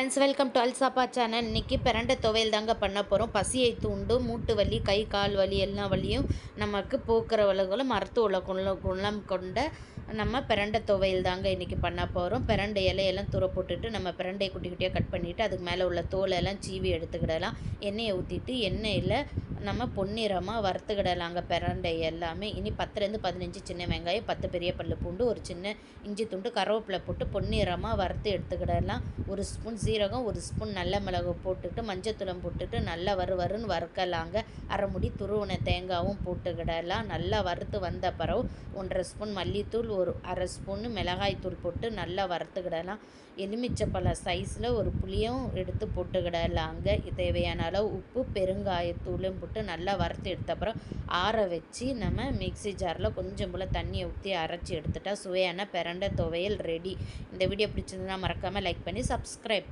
Friends, welcome to அல்சாப்பா channel. இன்றைக்கி பிரண்டை துவையல் தாங்க பண்ண போகிறோம். பசியை தூண்டும், மூட்டு வலி, கை கால் வலி எல்லா வலியும் நமக்கு போக்குற வழிகளும் மருத்துவ குணம் கொண்ட நம்ம பிரண்டை துவையல் தாங்க இன்றைக்கி பண்ண போகிறோம். பிரண்டை இலையெல்லாம் தூர போட்டுட்டு நம்ம பிரண்டையை குட்டி குட்டியாக கட் பண்ணிவிட்டு அதுக்கு மேலே உள்ள தோலெல்லாம் சீவி எடுத்துக்கிடலாம். எண்ணெயை ஊற்றிட்டு எண்ணெயில் நம்ம பொன்னிறமாக வறுத்துக்கிடலாங்க பிரண்டை எல்லாமே. இனி 10லேருந்து 15 சின்ன வெங்காயம், 10 பெரிய பல்லு பூண்டு, ஒரு சின்ன இஞ்சி துண்டு, கருவேப்பிலை போட்டு பொன்னிறமாக வறுத்து எடுத்துக்கிடலாம். ஒரு ஸ்பூன் சீரகம், ஒரு ஸ்பூன் நல்ல மிளகு போட்டுட்டு மஞ்சத்தூளம் போட்டுட்டு நல்லா வறுன்னு வறுக்கலாங்க. அரை முடி துருவின தேங்காயும் போட்டுக்கிடலாம். நல்லா வறுத்து வந்த பிறகு 1.5 ஸ்பூன் மல்லித்தூள், ஒரு அரை ஸ்பூன் மிளகாய்த்தூள் போட்டு நல்லா வறுத்துக்கிடலாம். எலுமிச்சப்பழ சைஸில் ஒரு புளியும் எடுத்து போட்டுக்கிடலாங்க. தேவையான அளவு உப்பு, பெருங்காயத்தூளும் போட்டு நல்லா வறுத்து எடுத்த அப்புறம் ஆற வச்சு நம்ம மிக்ஸி ஜாரில் கொஞ்சம் போல் தண்ணியை ஊற்றி அரைச்சி எடுத்துட்டா சுவையான பிரண்டை துவையல் ரெடி. இந்த வீடியோ பிடிச்சிருந்தா மறக்காமல் லைக் பண்ணி சப்ஸ்கிரைப்